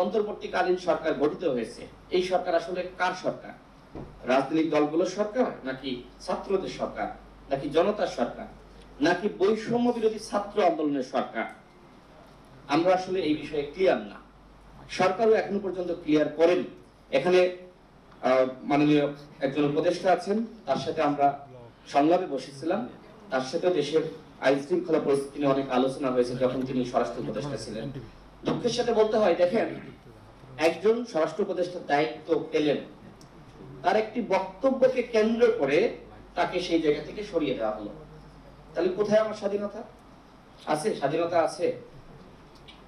অন্তর্বর্তীকালীন সরকার গঠিত হয়েছে, এই সরকার আসলে কার সরকার? রাজনৈতিক দলগুলোর সরকার, নাকি ছাত্রদের সরকার, নাকি জনতার সরকার, নাকি বৈষম্য বিরোধী ছাত্র আন্দোলনের সরকার? আমরা আসলে এই বিষয়ে ক্লিয়ার না। সরকারও এখনো পর্যন্ত ক্লিয়ার করেনি। এখানে মাননীয় একজন উপদেষ্টা আছেন, তার সাথে আমরা সংলাপে বসেছিলাম। তার সাথে দেশের আইন শৃঙ্খলা পরিস্থিতি নিয়ে অনেক আলোচনা হয়েছে যখন তিনি স্বরাষ্ট্র উপদেষ্টা ছিলেন। দুঃখের সাথে বলতে হয়, দেখেন, একজন স্বরাষ্ট্র উপদেষ্টার দায়িত্ব পেলেন, তার একটি বক্তব্যকে কেন্দ্র করে তাকে সেই জায়গা থেকে সরিয়ে দেওয়া হলো। তাহলে কোথায় আমার স্বাধীনতা আছে? স্বাধীনতা আছে?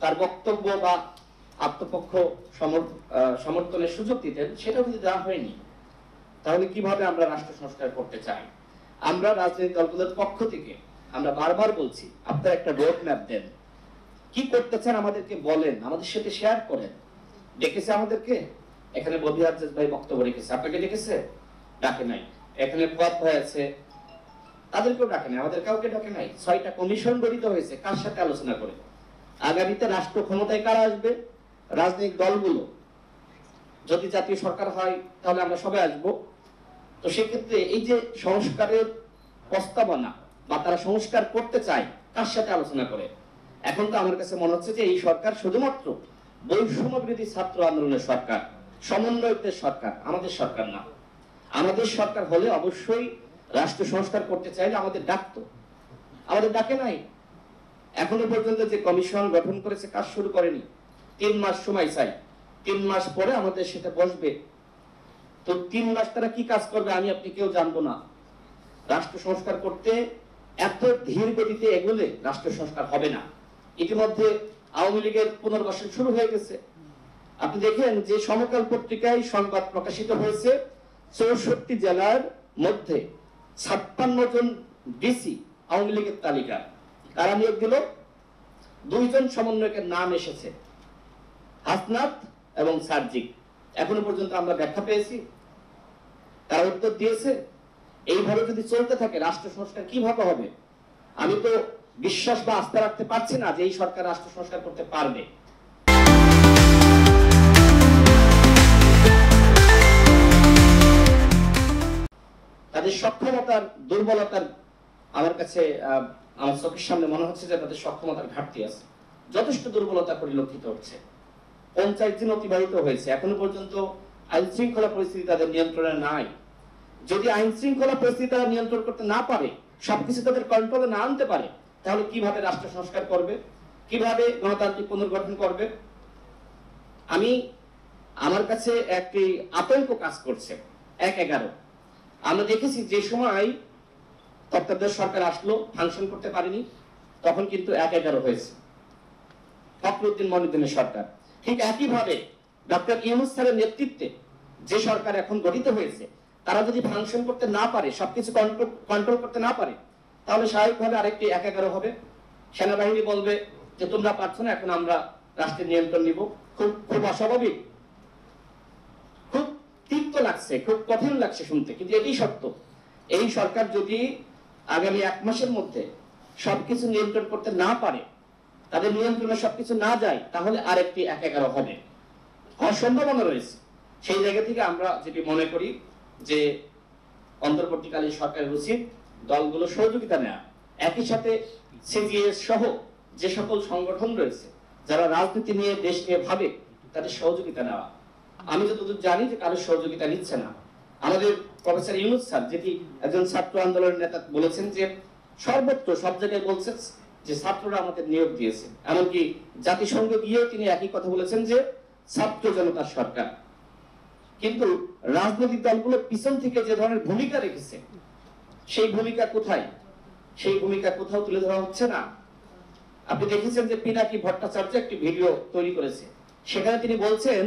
তার বক্তব্য বা আত্মপক্ষ সমর্থনের সুযোগ দিতেন, সেটাও কিন্তু দেওয়া হয়নি। তাহলে কিভাবে আমরা রাষ্ট্র সংস্কার করতে চাই? আমরা রাজনৈতিক দলগুলোর পক্ষ থেকে আমরা বারবার বলছি, আপনারা একটা রোড ম্যাপ দেন, কি করতে চান আমাদেরকে বলেন, আমাদের সাথে শেয়ার করেন। ডেকেছে আমাদেরকে? এখানে বদিয়ার ভাই বক্তব্য রেখেছে, আপনাকে ডেকেছে? ডাকে নাই। এখানে পদ ভাই আছে, তাদেরকেও ডাকে নাই, আমাদের কাউকে ডাকে নাই। 6টা কমিশন গঠিত হয়েছে, কার সাথে আলোচনা করে? আগামীতে রাষ্ট্র ক্ষমতায় কারা আসবে? রাজনৈতিক দলগুলো। যদি জাতীয় সরকার হয় তাহলে আমরা সবাই আসবো। তো সেক্ষেত্রে এই যে সংস্কারের প্রস্তাবনা বা তারা সংস্কার করতে চায়, কার সাথে আলোচনা করে? এখন তো আমার কাছে মনে হচ্ছে যে এই সরকার শুধুমাত্র বৈষম্য বিরোধী ছাত্র আন্দোলনের সরকার, সমন্বয়কদের সরকার, আমাদের সরকার না। আমাদের সরকার হলে অবশ্যই রাষ্ট্র সংস্কার করতে চাইলে আমাদের ডাকতো, আমাদের ডাকে নাই। এখনো পর্যন্ত যে কমিশন গঠন করেছে কাজ শুরু করেনি। 3 মাস সময় চাই, 3 মাস পরে আমাদের সেটা বসবে। তো 3 মাস তারা কি কাজ করবে আমি আপনি কেউ জানবো না। রাষ্ট্র সংস্কার করতে এত ধীর গতিতে এগোলে রাষ্ট্র সংস্কার হবে না। ইতিমধ্যে আওয়ামী লীগের পুনর্বাসন শুরু হয়ে গেছে। আপনি দেখেন যে সমকাল পত্রিকায় সংবাদ প্রকাশিত হয়েছে, 64 জেলার মধ্যে 56 জন ডিসি আওয়ামী লীগের তালিকা। কারা নিয়োগ দিল? 2 জন সমন্বয়কের নাম এসেছে, হাসনাত এবং সার্জিক। এখনো পর্যন্ত আমরা ব্যাখ্যা পেয়েছি? তারা উত্তর দিয়েছে? এইভাবে যদি চলতে থাকে রাষ্ট্র সংস্কার কিভাবে হবে? আমি তো বিশ্বাস বা আস্থা রাখতে পারছি না যে এই সরকার রাষ্ট্র সংস্কার করতে পারবে। তাদের সক্ষমতার দুর্বলতার আমার কাছে আমার চোখের সামনে মনে হচ্ছে যে তাদের সক্ষমতার ঘাটতি আছে, যথেষ্ট দুর্বলতা পরিলক্ষিত হচ্ছে। 50 দিন অতিবাহিত হয়েছে, এখনো পর্যন্ত আইন শৃঙ্খলা পরিস্থিতি তাদের নিয়ন্ত্রণে নাই। যদি আইন শৃঙ্খলা পরিস্থিতি তারা নিয়ন্ত্রণ করতে না পারে, সবকিছু তাদের কন্ট্রোলে না আনতে পারে, তাহলে কিভাবে রাষ্ট্র সংস্কার করবে? কিভাবে গণতান্ত্রিক পুনর্গঠন করবে? আমার কাছে একটি আতঙ্ক কাজ করছে। 1-11 আমরা দেখেছি যে সময় তত্ত্বাবধায়ক সরকার আসলো, ফাংশন করতে পারেনি, তখন কিন্তু 1-11 হয়েছে ফখরুদ্দিন মনিউদ্দিনের সরকার। ঠিক একইভাবে ডক্টর ইউনূস স্যারের নেতৃত্বে যে সরকার এখন গঠিত হয়েছে, তারা যদি ফাংশন করতে না পারে, সবকিছু কন্ট্রোল করতে না পারে, তাহলে স্বাভাবিকভাবে আরেকটি 1-11 হবে। সেনাবাহিনী বলবে যে তোমরা পারছো না, এখন আমরা রাষ্ট্রের নিয়ন্ত্রণ নিব। খুব অস্বাভাবিক, খুব তিক্ত লাগছে, খুব কঠিন লাগছে শুনতে, কিন্তু এটি সত্য। এই সরকার যদি আগামী 1 মাসের মধ্যে সবকিছু নিয়ন্ত্রণ করতে না পারে, তাদের নিয়ন্ত্রণে সবকিছু না যায়, তাহলে আরেকটি 1-11 হবে, হওয়ার সম্ভাবনা রয়েছে। সেই জায়গা থেকে আমরা যেটি মনে করি যে অন্তর্বর্তীকালীন সরকারের উচিত দলগুলো সহযোগিতা নেওয়া, একই সাথে সিজিএস সহ যে সকল সংগঠন রয়েছে যারা রাজনীতি নিয়ে দেশ নিয়ে ভাবে, তাদের সহযোগিতা নেওয়া। আমি যতদূর জানি যে কারোর সহযোগিতা নিচ্ছে না। আমাদের প্রফেসর ইউনূস স্যার, যেটি একজন ছাত্র আন্দোলনের নেতা, বলেছেন যে সর্বত্র সব জায়গায় বলছেন যে ছাত্ররা আমাদের নিয়োগ দিয়েছে। এমনকি জাতিসংঘ গিয়েও তিনি একই কথা বলেছেন যে ছাত্র জনতার সরকার। কিন্তু রাজনৈতিক দলগুলো পিছন থেকে যে ধরনের ভূমিকা রেখেছে, সেই ভূমিকা কোথায়? সেই ভূমিকা কোথাও তুলে ধরা হচ্ছে না। আপনি দেখেছেন যে পিনাকি ভট্টাচার্য একটি ভিডিও তৈরি করেছে, সেখানে তিনি বলছেন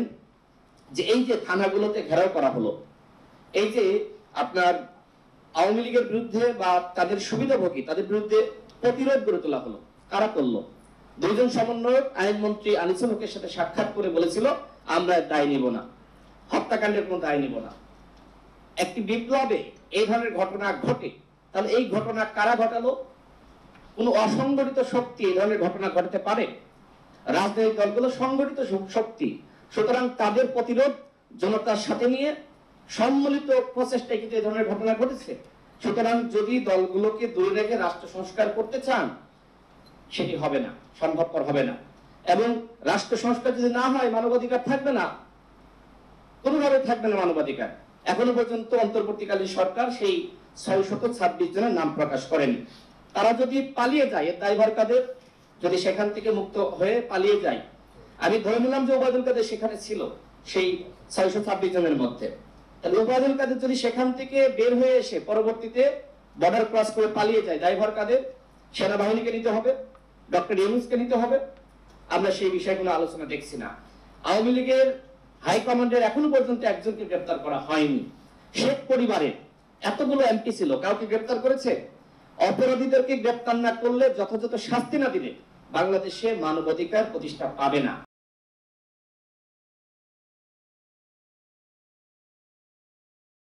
যে এই যে থানাগুলোতে ঘেরাও করা হলো, এই যে আপনার আওয়ামী লীগের বিরুদ্ধে বা তাদের সুবিধাভোগী, তাদের বিরুদ্ধে প্রতিরোধ গড়ে তোলা হলো, কারা করলো? 2 জন সমন্বয়ক আইনমন্ত্রী আনিসুল হকের সাথে সাক্ষাৎ করে বলেছিল আমরা দায় নিব না, হত্যাকাণ্ডের কোনো দায় নিব না। একটি বিপ্লবে এই ধরনের ঘটনা ঘটে, তাহলে এই ঘটনা কারা ঘটালো? কোন অসংগঠিত শক্তি এই ধরনের ঘটনা ঘটাতে পারে? রাজনৈতিক দলগুলো সংগঠিত শক্তি, সুতরাং তাদের প্রতিরোধ জনতার সাথে নিয়ে সম্মিলিত প্রচেষ্টায় কিন্তু এই ধরনের ঘটনা ঘটেছে। সুতরাং যদি দলগুলোকে দূরে রেখে রাষ্ট্র সংস্কার করতে চান, সেটি হবে না, সম্ভবপর হবে না। এবং রাষ্ট্র সংস্কার যদি না হয়, মানবাধিকার থাকবে না, কোনোভাবে থাকবে না মানবাধিকার। এখনো পর্যন্ত অন্তর্বর্তীকালীন সরকার সেই 626 জনের নাম প্রকাশ করেনি। তারা যদি পালিয়ে যায়, এর দায়ভার কাদের? যদি সেখান থেকে মুক্ত হয়ে পালিয়ে যায়, আমি ধরে নিলাম যে ওবায়দুল কাদের সেখানে ছিল সেই 626 জনের মধ্যে, তাহলে ওবায়দুল কাদের যদি সেখান থেকে বের হয়ে এসে পরবর্তীতে বর্ডার ক্রস করে পালিয়ে যায়, দায়ভার কাদের? সেনাবাহিনীকে নিতে হবে, ডক্টর ইউনূসকে নিতে হবে। আমরা সেই বিষয়ে কোনো আলোচনা দেখছি না। আওয়ামী লীগের হাইকমান্ডের এখনো পর্যন্ত একজনকে গ্রেপ্তার করা হয়নি। শেখ পরিবারের এতগুলো এমপি ছিল, কাউকে গ্রেপ্তার করেছে? অপরাধীদেরকে গ্রেপ্তার না করলে, যথাযথ শাস্তি না দিলে বাংলাদেশে মানবাধিকার প্রতিষ্ঠা পাবে না।